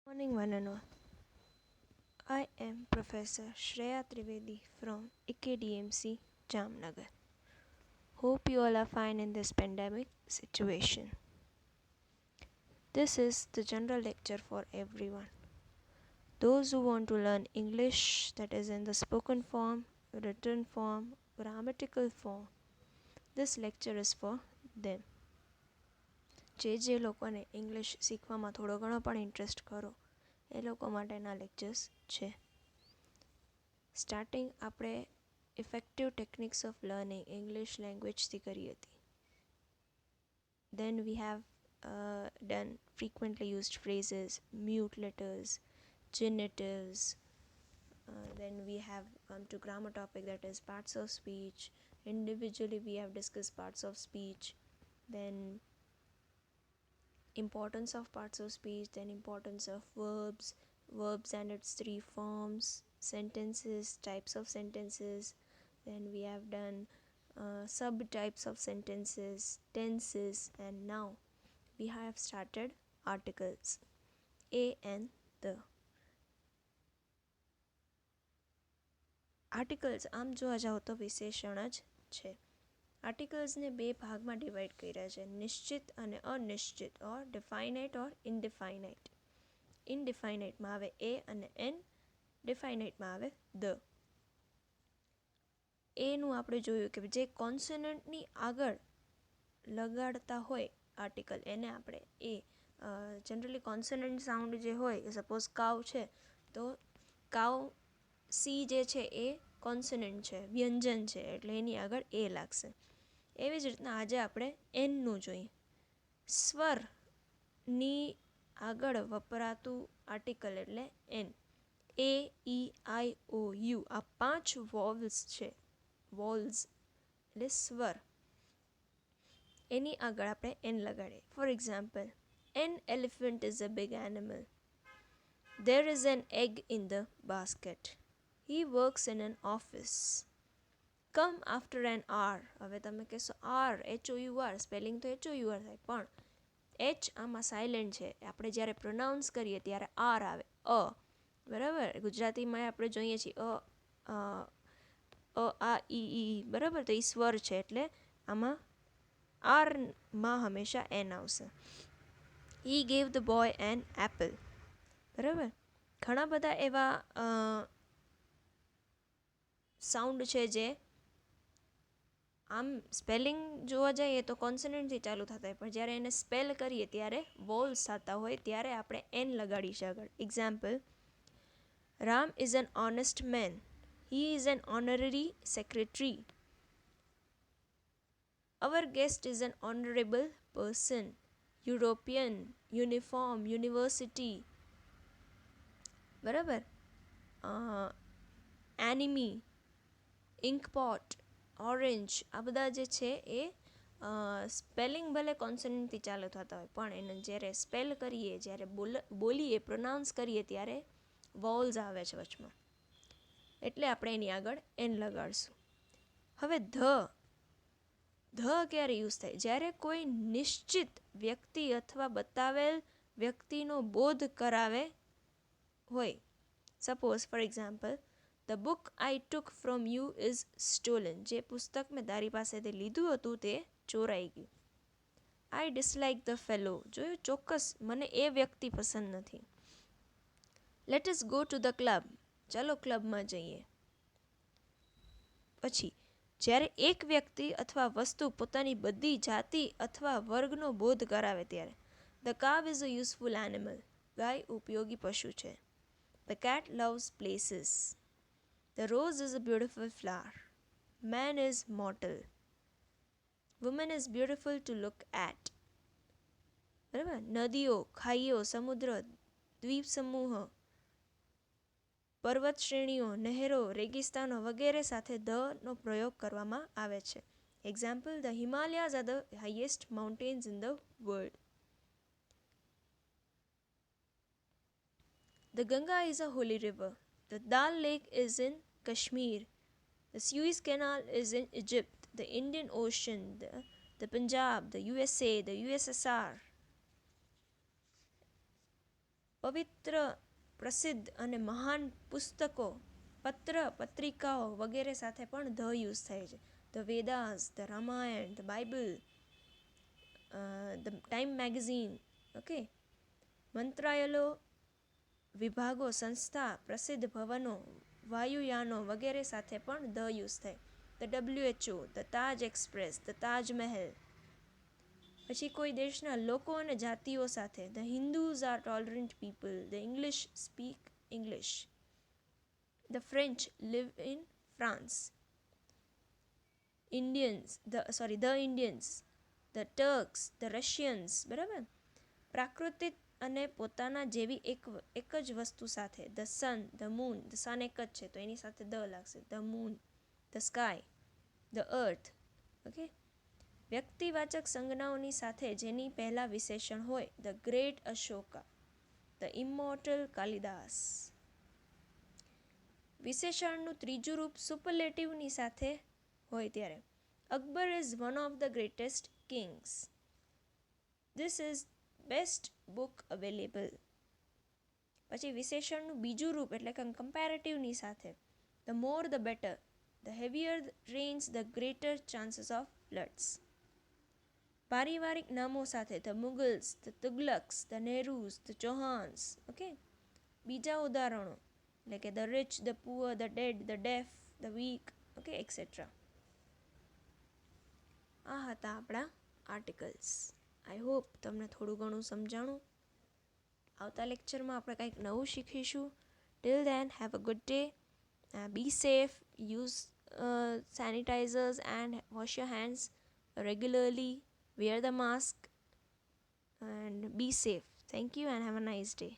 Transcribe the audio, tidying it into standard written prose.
Morning, one and all. I am Professor Shreya Trivedi from IKDMC, Jamnagar. Hope you all are fine in this pandemic situation. This is the general lecture for everyone. Those who want to learn English, that is in the spoken form, written form, grammatical form, this lecture is for them. જે લોકોને English શીખવામાં થોડો ઘણો પણ interest ખરો એ લોકો માટેના lectures છે. સ્ટાર્ટિંગ આપણે effective techniques of learning English લેંગ્વેજથી કરી હતી. Then we have done frequently used phrases, mute letters, genitives. Then we have come to grammar topic, that is parts of speech. Individually we have discussed parts of speech. Then importance of parts of speech, then importance of verbs and its three forms, sentences, types of sentences. Then we have done subtypes of sentences, tenses, and now we have started articles, a and the. Articles આમ જોવા જાઓ તો વિશેષણ જ છે. આર્ટિકલ્સને બે ભાગમાં divide કર્યા છે, નિશ્ચિત અને અનિશ્ચિત, ઓર ડિફાઇનાઇટ ઓર ઇનડિફાઇનાઇટ. ઇનડિફાઇનાઇટમાં આવે એ અને એન, ડિફાઇનાઇટમાં આવે ધ. એનું આપણે જોયું કે જે કોન્સનન્ટની આગળ લગાડતા હોય આર્ટિકલ એને આપણે એ. જનરલી કોન્સનન્ટ સાઉન્ડ જે હોય, સપોઝ કાવ છે તો કાવ સી જે છે એ કોન્સનન્ટ છે, વ્યંજન છે, એટલે એની આગળ એ લાગશે. એવી જ રીતના આજે આપણે એનનું જોઈએ. સ્વરની આગળ વપરાતું આર્ટિકલ એટલે N. A, E, I, O, you આ 5 વોલ્સ છે. વોલ્સ એટલે સ્વર. એની આગળ આપણે એન લગાડીએ. For example, an elephant is a big animal. There is an egg in the basket. He works in an office. Come after an hour. હવે તમે કહેશો આર, HOUR, સ્પેલિંગ તો HOUR થાય, પણ એચ આમાં સાયલેન્ટ છે. આપણે જ્યારે પ્રોનાઉન્સ કરીએ ત્યારે આર આવે, અ. બરાબર, ગુજરાતીમાં આપણે જોઈએ છીએ આ ઈ, બરાબર, તો એ સ્વર છે એટલે આમાં આરમાં હંમેશા એન આવશે. He gave the boy an apple. બરાબર, ઘણા બધા એવા સાઉન્ડ છે જે આમ સ્પેલિંગ જોવા જઈએ તો કોન્સનન્ટથી ચાલુ થતા હોય, પણ જ્યારે એને સ્પેલ કરીએ ત્યારે વોલ્સ થતા હોય ત્યારે આપણે એન લગાડી છે આગળ. Example, Ram is an honest man. He is an honorary secretary. Our guest is an honourable person. European, uniform, university. બરાબર, એનિમી, ઇન્કપોટ, ઓરેન્જ, આ બધા જે છે એ સ્પેલિંગ ભલે કોન્સનન્ટથી ચાલુ થતા હોય પણ એને જ્યારે સ્પેલ કરીએ, જ્યારે બોલીએ, પ્રોનાઉન્સ કરીએ ત્યારે વોલ્સ આવે છે વચમાં, એટલે આપણે એની આગળ એન લગાડશું. હવે ધ ક્યારે યુઝ થાય? જ્યારે કોઈ નિશ્ચિત વ્યક્તિ અથવા બતાવેલ વ્યક્તિનો બોધ કરાવે હોય. Suppose for example, the book I took from you is stolen. જે પુસ્તક મેં તારી પાસેથી લીધું હતું તે ચોરાઈ ગયું. આઈ ડિસલાઇક ધ ફેલો. જોયું, ચોક્કસ મને એ વ્યક્તિ પસંદ નથી. Let us go to the club. ચાલો ક્લબમાં જઈએ. પછી જ્યારે એક વ્યક્તિ અથવા વસ્તુ પોતાની બધી જાતિ અથવા વર્ગનો બોધ કરાવે ત્યારે the cow is a useful animal. ગાય ઉપયોગી પશુ છે. The cat loves places. The rose is a beautiful flower. Man is mortal. Woman is beautiful to look at. બરાબર, નદીઓ, ખાઈઓ, સમુદ્ર, દ્વીપ સમૂહ, પર્વત શ્રેણીઓ, નહેરો, રેગિસ્તાનો વગેરે સાથે નો પ્રયોગ કરવામાં આવે છે. Example, the Himalayas are the highest mountains in the world. The Ganga is a holy river. The Dal Lake is in Kashmir. The Suez Canal is in Egypt. The Indian Ocean, the Punjab, the USA, the USSR. પવિત્ર, પ્રસિદ્ધ અને મહાન પુસ્તકો, પત્રિકાઓ વગેરે સાથે પણ the use થાય છે. The Vedas, the Ramayan, the Bible, the Time magazine. Okay, મંત્રાલયો, વિભાગો, સંસ્થા, પ્રસિદ્ધ ભવનો, વાયુયાનો વગેરે સાથે પણ ધ યુઝ થાય. The WHO, the Taj express, the Taj Mahal. પછી કોઈ દેશના લોકો અને જાતિઓ સાથે, the Hindus are tolerant people, the English speak English, the French live in France, the Indians, the Turks, the Russians. બરાબર. પ્રાકૃતિક અને પોતાના જેવી એક જ વસ્તુ સાથે, the sun, the moon. The sun એક જ છે તો એની સાથે ધ લાગશે. The moon, the sky, the earth. Okay, વ્યક્તિવાચક સંજ્ઞાઓની સાથે જેની પહેલા વિશેષણ હોય, the great Ashoka, the immortal Kalidas. વિશેષણનું ત્રીજું રૂપ સુપરલેટિવની સાથે હોય ત્યારે, Akbar is one of the greatest kings, this is best book available. પછી વિશેષણનું બીજું રૂપ એટલે કે કમ્પેરેટિવની સાથે, the more the better, the heavier rains the greater chances of floods. પારિવારિક નામો સાથે, the Mughals, the Tughlaqs, the Nehrus, the Chauhans. Okay, બીજા ઉદાહરણો એટલે કે the rich, the poor, the dead, the deaf, the weak. Okay, etcetera. આ હતા આપણા આર્ટિકલ્સ. આઈ હોપ તમને થોડું ઘણું સમજાણું. આવતા લેક્ચરમાં આપણે કંઈક નવું શીખીશું. Till then, have a good day, be safe, use sanitizers and wash your hands regularly, wear the mask and be safe. Thank you and have a nice day.